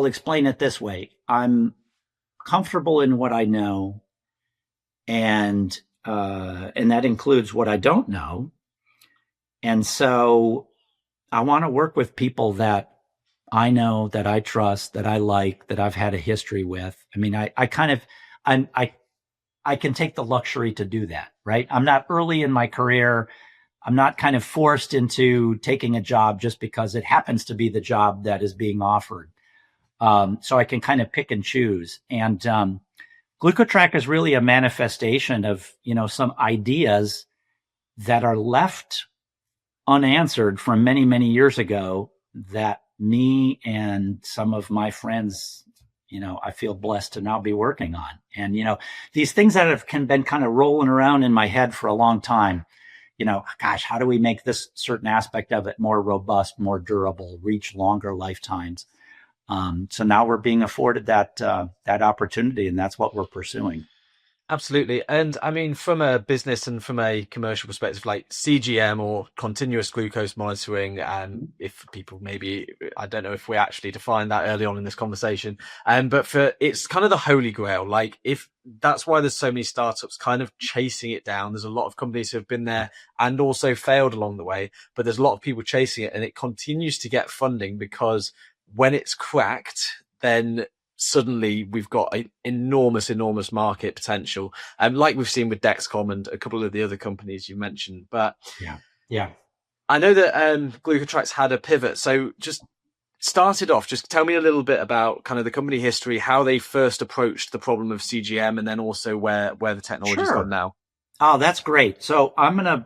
explain it this way. I'm comfortable in what I know, and that includes what I don't know. And so I want to work with people that I know, that I trust, that I like, that I've had a history with. I mean, I can take the luxury to do that, right? I'm not early in my career. I'm not kind of forced into taking a job just because it happens to be the job that is being offered. So I can kind of pick and choose. And Glucotrack is really a manifestation of, some ideas that are left unanswered from many, many years ago that me and some of my friends I feel blessed to now be working on. And, these things that have been kind of rolling around in my head for a long time, gosh, how do we make this certain aspect of it more robust, more durable, reach longer lifetimes? So now we're being afforded that opportunity, and that's what we're pursuing. Absolutely. And I mean, from a business and from a commercial perspective, like CGM or continuous glucose monitoring, and if people maybe, I don't know if we actually defined that early on in this conversation, but it's kind of the holy grail. Like, if that's why there's so many startups kind of chasing it down. There's a lot of companies who have been there and also failed along the way, but there's a lot of people chasing it, and it continues to get funding because when it's cracked, then suddenly we've got an enormous market potential, like we've seen with Dexcom and a couple of the other companies you mentioned. But yeah, I know that Glucotrack's had a pivot. So just started off, just tell me a little bit about kind of the company history, how they first approached the problem of CGM, and then also where the technology's gone now. Oh, that's great. So I'm going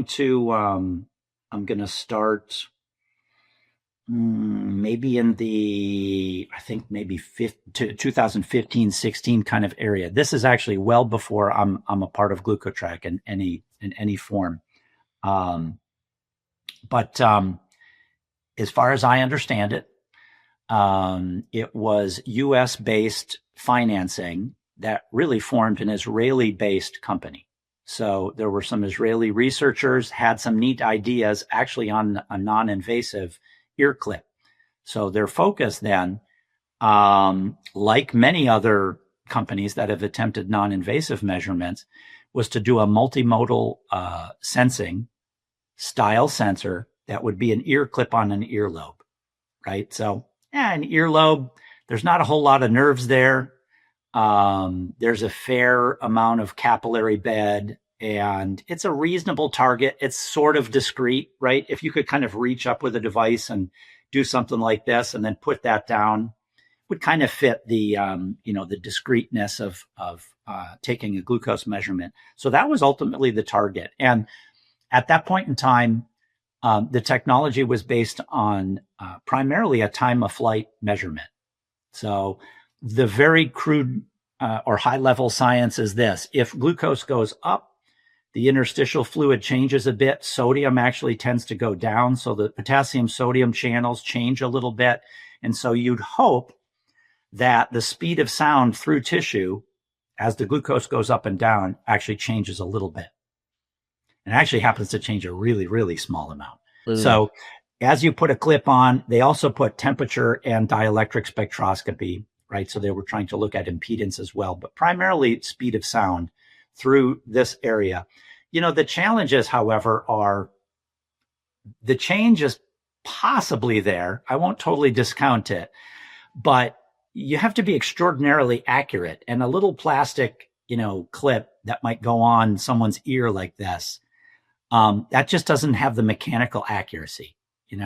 to start maybe in the, I think maybe 2015, 16 kind of area. This is actually well before I'm a part of Glucotrack in any form. But as far as I understand it, it was US based financing that really formed an Israeli based company. So there were some Israeli researchers had some neat ideas actually on a non-invasive ear clip. So their focus then, like many other companies that have attempted non-invasive measurements, was to do a multimodal sensing style sensor that would be an ear clip on an earlobe, right? So an earlobe, there's not a whole lot of nerves there. There's a fair amount of capillary bed, and it's a reasonable target. It's sort of discreet, right? If you could kind of reach up with a device and do something like this and then put that down, would kind of fit the, the discreteness of taking a glucose measurement. So that was ultimately the target. And at that point in time, the technology was based on primarily a time of flight measurement. So the very crude or high level science is this: if glucose goes up, the interstitial fluid changes a bit. Sodium actually tends to go down. So the potassium sodium channels change a little bit. And so you'd hope that the speed of sound through tissue as the glucose goes up and down actually changes a little bit. And it actually happens to change a really, really small amount. So as you put a clip on, they also put temperature and dielectric spectroscopy, right? So they were trying to look at impedance as well, but primarily speed of sound through this area. The challenges, however, are the change is possibly there. I won't totally discount it, but you have to be extraordinarily accurate. And a little plastic, clip that might go on someone's ear like this, that just doesn't have the mechanical accuracy.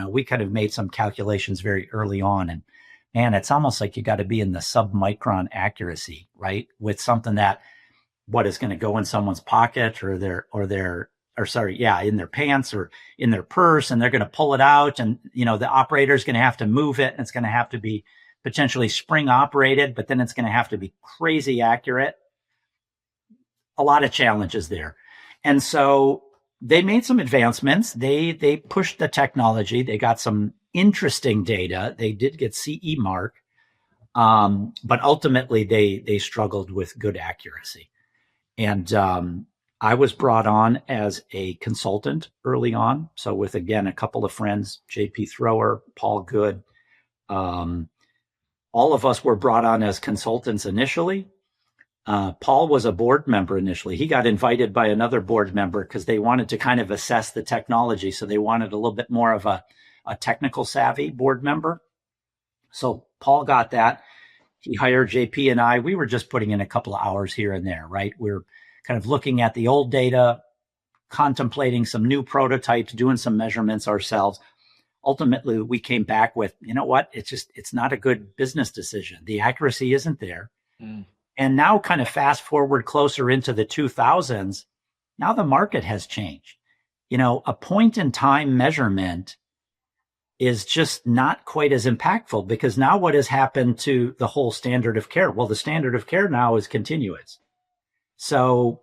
We kind of made some calculations very early on, and man, it's almost like you got to be in the sub-micron accuracy, right? With something that is going to go in someone's pocket or in their pants or in their purse, and they're going to pull it out, and the operator is going to have to move it, and it's going to have to be potentially spring operated, but then it's going to have to be crazy accurate. A lot of challenges there. And so they made some advancements. They pushed the technology. They got some interesting data. They did get CE mark, but ultimately they struggled with good accuracy. And I was brought on as a consultant early on. So with, again, a couple of friends, JP Thrower, Paul Good, all of us were brought on as consultants initially. Paul was a board member initially. He got invited by another board member because they wanted to kind of assess the technology. So they wanted a little bit more of a technical savvy board member. So Paul got that. He hired JP and I. We were just putting in a couple of hours here and there, right? We're kind of looking at the old data, contemplating some new prototypes, doing some measurements ourselves. Ultimately, we came back with, it's not a good business decision. The accuracy isn't there. And now kind of fast forward closer into the 2000s, now the market has changed. A point in time measurement is just not quite as impactful, because now what has happened to the whole standard of care? Well, the standard of care now is continuous. So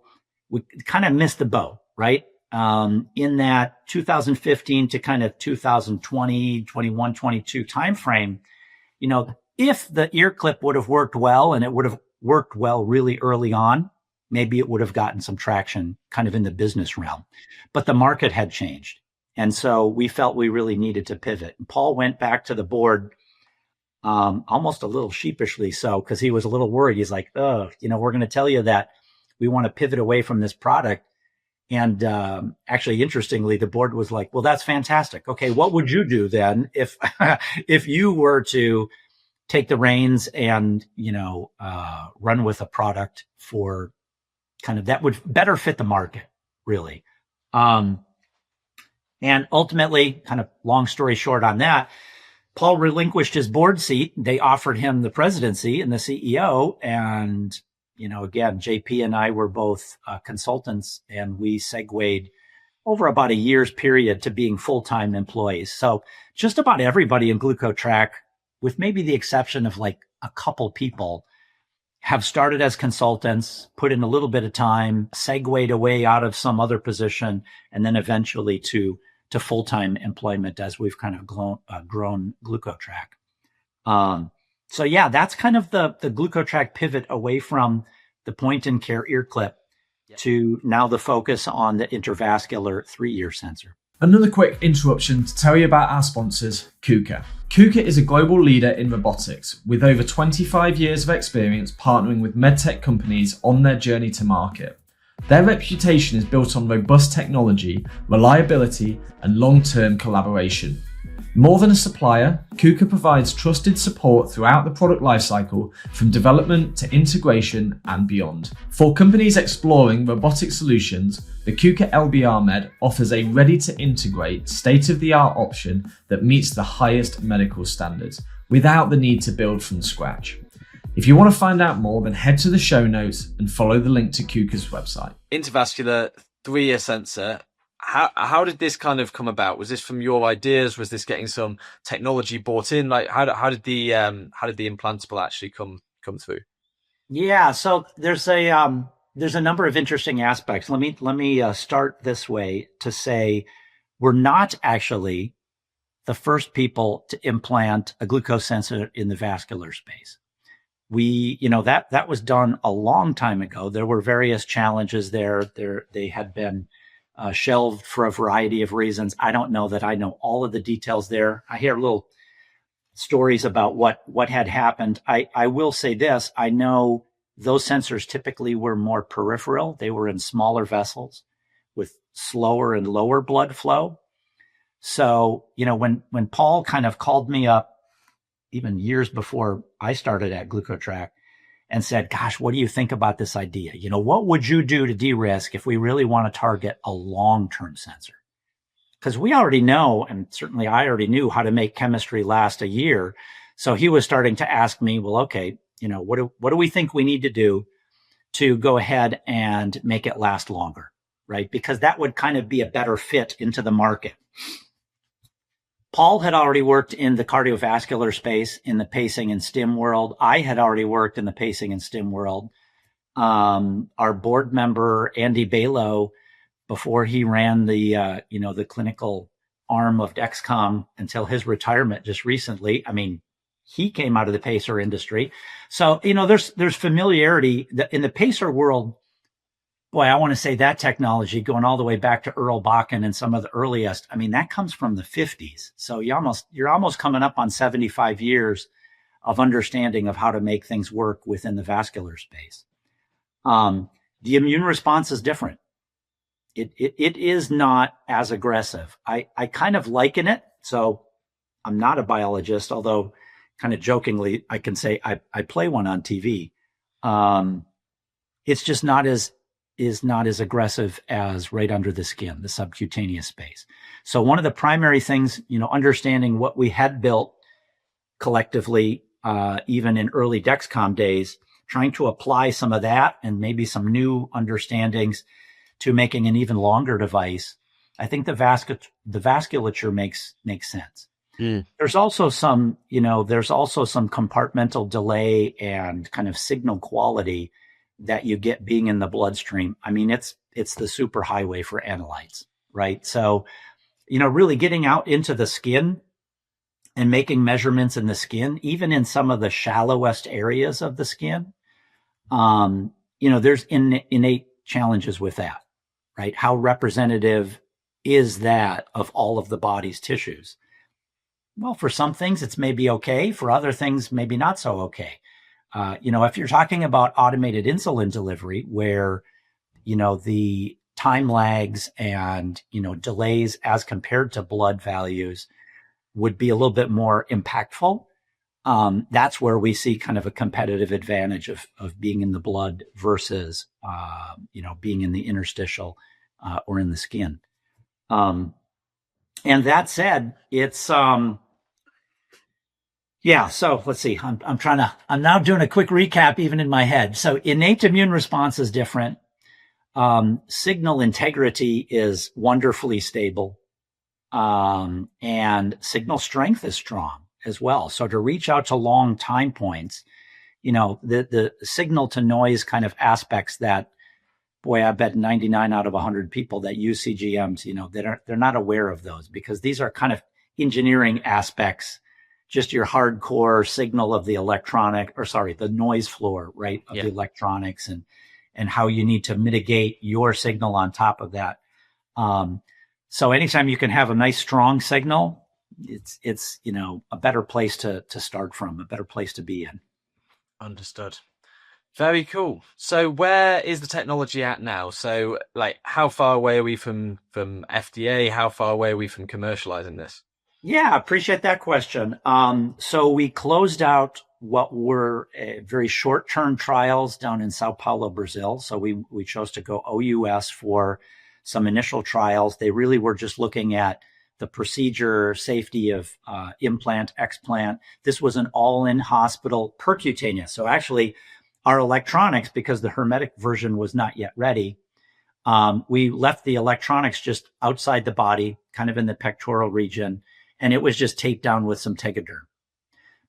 we kind of missed the boat, right? In that 2015 to kind of 2020, 21, 22 timeframe, if the ear clip would have worked well, and it would have worked well really early on, maybe it would have gotten some traction kind of in the business realm. But the market had changed. And so we felt we really needed to pivot. And Paul went back to the board, almost a little sheepishly so, because he was a little worried. He's like, we're going to tell you that we want to pivot away from this product. And actually, interestingly, the board was like, well, that's fantastic. Okay, what would you do then if if you were to take the reins and, run with a product for kind of that would better fit the market, really? And ultimately, kind of long story short on that, Paul relinquished his board seat. They offered him the presidency and the CEO. And, again, JP and I were both consultants, and we segued over about a year's period to being full-time employees. So just about everybody in Glucotrack, with maybe the exception of like a couple people, have started as consultants, put in a little bit of time, segued away out of some other position, and then eventually to full-time employment as we've kind of grown Glucotrack. So yeah, that's kind of the Glucotrack pivot away from the point-in-care ear clip to now the focus on the intravascular 3-year sensor. Another quick interruption to tell you about our sponsors, KUKA. KUKA is a global leader in robotics with over 25 years of experience partnering with medtech companies on their journey to market. Their reputation is built on robust technology, reliability, and long-term collaboration. More than a supplier, KUKA provides trusted support throughout the product lifecycle, from development to integration and beyond. For companies exploring robotic solutions, the KUKA LBR Med offers a ready-to-integrate, state-of-the-art option that meets the highest medical standards, without the need to build from scratch. If you want to find out more, then head to the show notes and follow the link to KUKA's website. Intravascular 3-year sensor. How did this kind of come about? Was this from your ideas? Was this getting some technology bought in? Like how did the implantable actually come through? Yeah, so there's a number of interesting aspects. Let me start this way to say we're not actually the first people to implant a glucose sensor in the vascular space. That was done a long time ago. There were various challenges there. They had been shelved for a variety of reasons. I don't know that I know all of the details there. I hear little stories about what had happened. I will say this. I know those sensors typically were more peripheral. They were in smaller vessels with slower and lower blood flow. So, when Paul kind of called me up, even years before I started at Glucotrack, and said, gosh, what do you think about this idea? What would you do to de-risk if we really want to target a long-term sensor? Because we already know, and certainly I already knew, how to make chemistry last a year. So he was starting to ask me, well, okay, what do we think we need to do to go ahead and make it last longer, right? Because that would kind of be a better fit into the market. Paul had already worked in the cardiovascular space in the pacing and stim world. I had already worked in the pacing and stim world. Our board member, Andy Balo, before he ran the clinical arm of Dexcom until his retirement just recently, he came out of the pacer industry. So, there's familiarity in the pacer world. Boy, I want to say that technology, going all the way back to Earl Bakken and some of the earliest, that comes from the 50s. So you're almost coming up on 75 years of understanding of how to make things work within the vascular space. The immune response is different. It is not as aggressive. I kind of liken it. So I'm not a biologist, although kind of jokingly, I can say I play one on TV. It's just not as aggressive as right under the skin, the subcutaneous space. So one of the primary things, understanding what we had built collectively, even in early Dexcom days, trying to apply some of that and maybe some new understandings to making an even longer device. I think the vasculature makes sense. There's also some, there's also some compartmental delay and kind of signal quality that you get being in the bloodstream. I mean, it's the super highway for analytes, right? So, really getting out into the skin and making measurements in the skin, even in some of the shallowest areas of the skin, there's innate challenges with that, right? How representative is that of all of the body's tissues? Well, for some things, it's maybe okay. For other things, maybe not so okay. If you're talking about automated insulin delivery, where, the time lags and, delays as compared to blood values would be a little bit more impactful. That's where we see kind of a competitive advantage of being in the blood versus, being in the interstitial or in the skin. And that said, it's, so let's see. I'm now doing a quick recap even in my head. So innate immune response is different. Signal integrity is wonderfully stable. And signal strength is strong as well. So to reach out to long time points, the signal to noise kind of aspects that, boy, I bet 99 out of 100 people that use CGMs, they're not aware of those, because these are kind of engineering aspects, just your hardcore signal of the the noise floor, right, of the electronics and how you need to mitigate your signal on top of that. So anytime you can have a nice strong signal, it's a better place to start from, a better place to be in. Understood. Very cool. So where is the technology at now? So how far away are we from FDA? How far away are we from commercializing this? Yeah, appreciate that question. So we closed out what were very short-term trials down in Sao Paulo, Brazil. So we chose to go OUS for some initial trials. They really were just looking at the procedure, safety of implant, explant. This was an all-in hospital percutaneous. So actually our electronics, because the hermetic version was not yet ready, we left the electronics just outside the body, kind of in the pectoral region, and it was just taped down with some Tegaderm.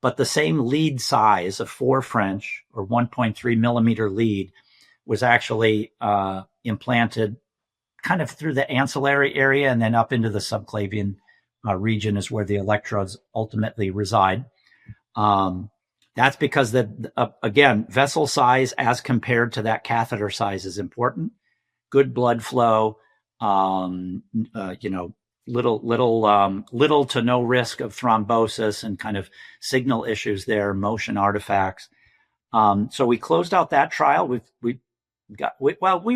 But the same lead size of 4 French or 1.3 millimeter lead was actually implanted kind of through the ancillary area and then up into the subclavian region is where the electrodes ultimately reside. That's because again, vessel size as compared to that catheter size is important. Good blood flow, little to no risk of thrombosis and kind of signal issues there, motion artifacts. So we closed out that trial. We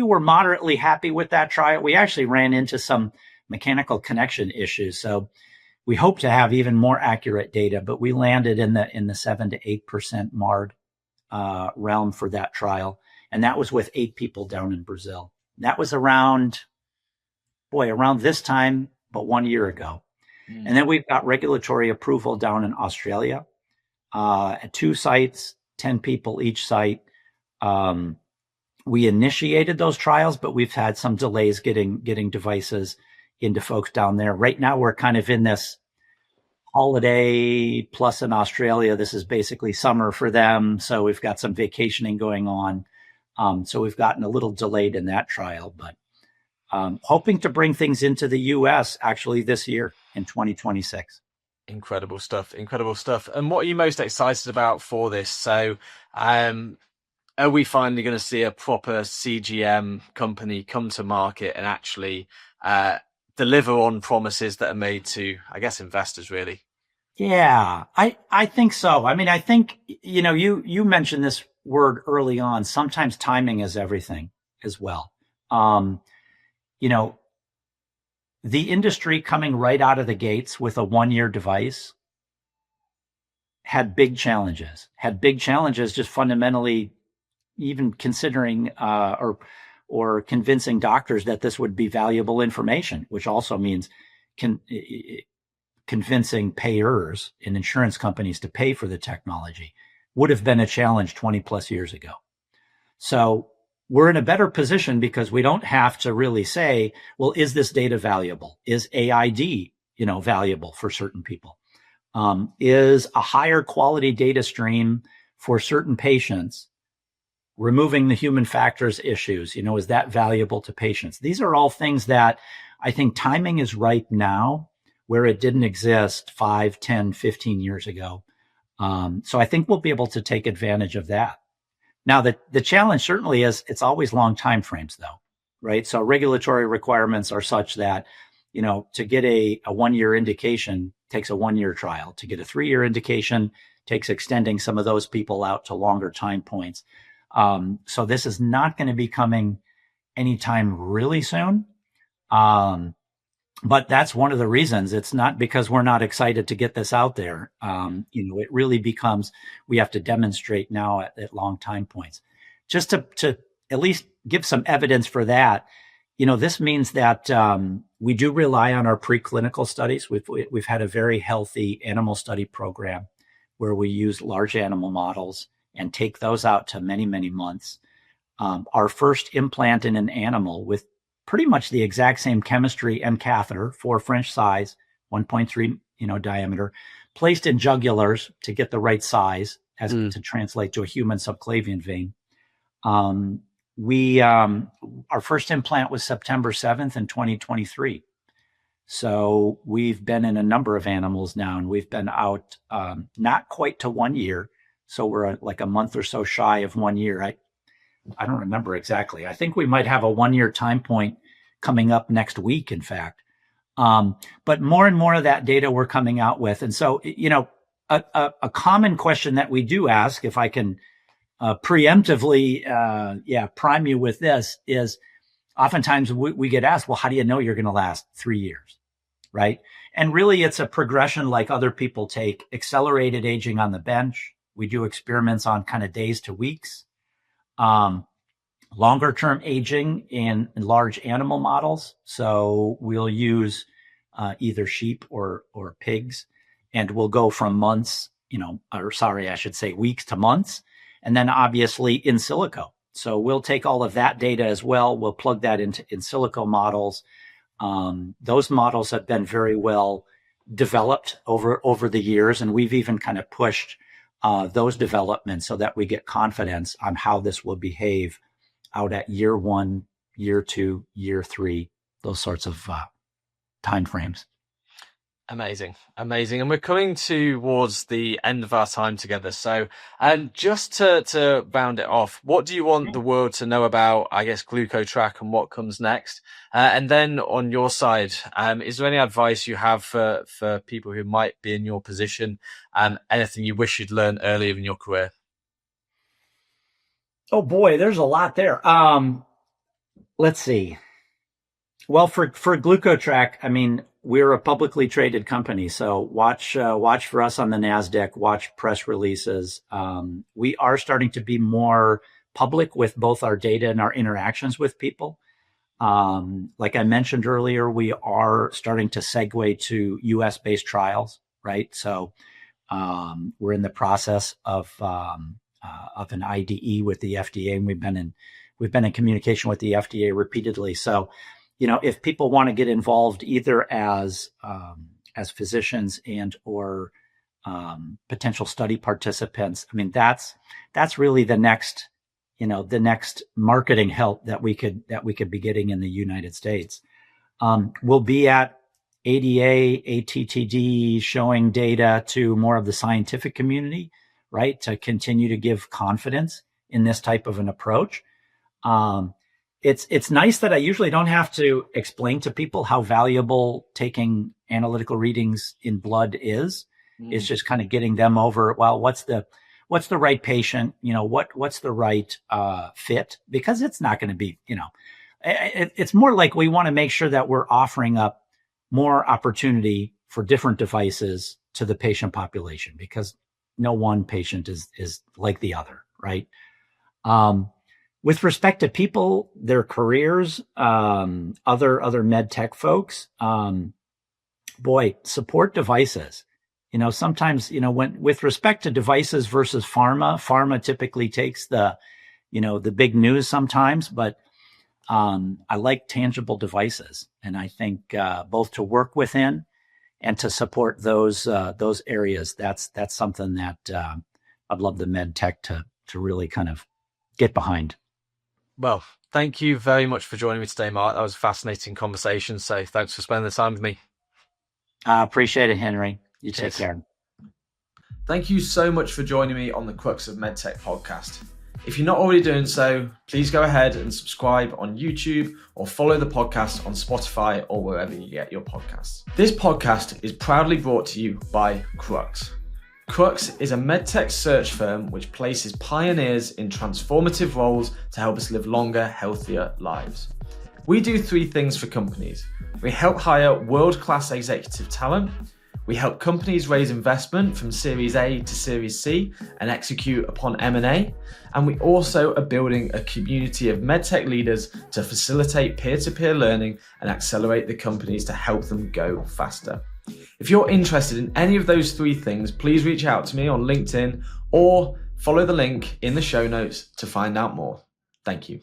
were moderately happy with that trial. We actually ran into some mechanical connection issues. So we hope to have even more accurate data, but we landed in the 7 to 8% MARD realm for that trial. And that was with 8 people down in Brazil. That was around this time, but 1 year ago. And then we've got regulatory approval down in Australia at 2 sites, 10 people each site. We initiated those trials, but we've had some delays getting devices into folks down there. Right now, we're kind of in this holiday plus in Australia. This is basically summer for them. So we've got some vacationing going on. So we've gotten a little delayed in that trial, but hoping to bring things into the US actually this year in 2026. Incredible stuff. And what are you most excited about for this? So, are we finally going to see a proper CGM company come to market and actually deliver on promises that are made to, I guess, investors, really? Yeah, I think so. I mean, I think, you mentioned this word early on. Sometimes timing is everything as well. The industry coming right out of the gates with a 1-year device had big challenges just fundamentally, even considering or convincing doctors that this would be valuable information, which also means convincing payers and insurance companies to pay for the technology would have been a challenge 20 plus years ago. So we're in a better position because we don't have to really say, well, is this data valuable? Is AID, valuable for certain people? is a higher quality data stream for certain patients, removing the human factors issues. Is that valuable to patients? These are all things that I think timing is right now where it didn't exist 5, 10, 15 years ago. So I think we'll be able to take advantage of that. Now, the challenge certainly is it's always long time frames, though, right? So regulatory requirements are such that, to get a 1-year indication takes a 1-year trial. To get a 3-year indication takes extending some of those people out to longer time points. So this is not going to be coming anytime really soon. But that's one of the reasons. It's not because we're not excited to get this out there. It really becomes, we have to demonstrate now at long time points. Just to at least give some evidence for that, this means that we do rely on our preclinical studies. We've had a very healthy animal study program where we use large animal models and take those out to many, many months. Our first implant in an animal with pretty much the exact same chemistry and catheter, 4 French size, 1.3 diameter, placed in jugulars to get the right size to translate to a human subclavian vein. Our first implant was September 7th in 2023. So we've been in a number of animals now, and we've been out not quite to 1 year. So we're like a month or so shy of 1 year. I don't remember exactly. I think we might have a 1-year time point coming up next week, in fact. But more and more of that data we're coming out with. And so, a common question that we do ask, if I can preemptively prime you with this, is oftentimes we get asked, well, how do you know you're going to last 3 years, right? And really, it's a progression like other people take. Accelerated aging on the bench. We do experiments on kind of days to weeks. Longer term aging in large animal models. So we'll use either sheep or pigs, and we'll go from months, weeks to months. And then obviously in silico. So we'll take all of that data as well. We'll plug that into in silico models. Those models have been very well developed over the years, and we've even kind of pushed those developments so that we get confidence on how this will behave out at year 1, year 2, year 3, those sorts of time frames. Amazing. And we're coming towards the end of our time together. So, just to round it off, what do you want the world to know about, I guess, Glucotrack and what comes next? And then on your side, is there any advice you have for people who might be in your position? Anything you wish you'd learned earlier in your career? Oh boy, there's a lot there. Let's see. Well, for Glucotrack, I mean, we're a publicly traded company, so watch for us on the NASDAQ, watch press releases. We are starting to be more public with both our data and our interactions with people. Like I mentioned earlier, we are starting to segue to US-based trials, right? So we're in the process of an IDE with the FDA, and we've been in communication with the FDA repeatedly. So, if people want to get involved either as physicians and or potential study participants, I mean, that's really the next marketing help that we could be getting in the United States. We'll be at ADA, ATTD, showing data to more of the scientific community, right, to continue to give confidence in this type of an approach. It's nice that I usually don't have to explain to people how valuable taking analytical readings in blood is. It's just kind of getting them over, well, what's the right patient, what's the right fit, because it's not going to be, it's more like we want to make sure that we're offering up more opportunity for different devices to the patient population, because no one patient is like the other, right? With respect to people, their careers, other med tech folks, support devices. Sometimes, when with respect to devices versus pharma typically takes the big news sometimes, but I like tangible devices. And I think both to work within and to support those areas. That's something that I'd love the med tech to really kind of get behind. Well, thank you very much for joining me today, Mark. That was a fascinating conversation. So thanks for spending the time with me. I appreciate it, Henry. You Cheers. Take care. Thank you so much for joining me on the Crux of MedTech podcast. If you're not already doing so, please go ahead and subscribe on YouTube or follow the podcast on Spotify or wherever you get your podcasts. This podcast is proudly brought to you by Crux. Crux is a medtech search firm which places pioneers in transformative roles to help us live longer, healthier lives. We do 3 things for companies. We help hire world-class executive talent. We help companies raise investment from Series A to Series C and execute upon M&A. And we also are building a community of medtech leaders to facilitate peer-to-peer learning and accelerate the companies to help them go faster. If you're interested in any of those 3 things, please reach out to me on LinkedIn or follow the link in the show notes to find out more. Thank you.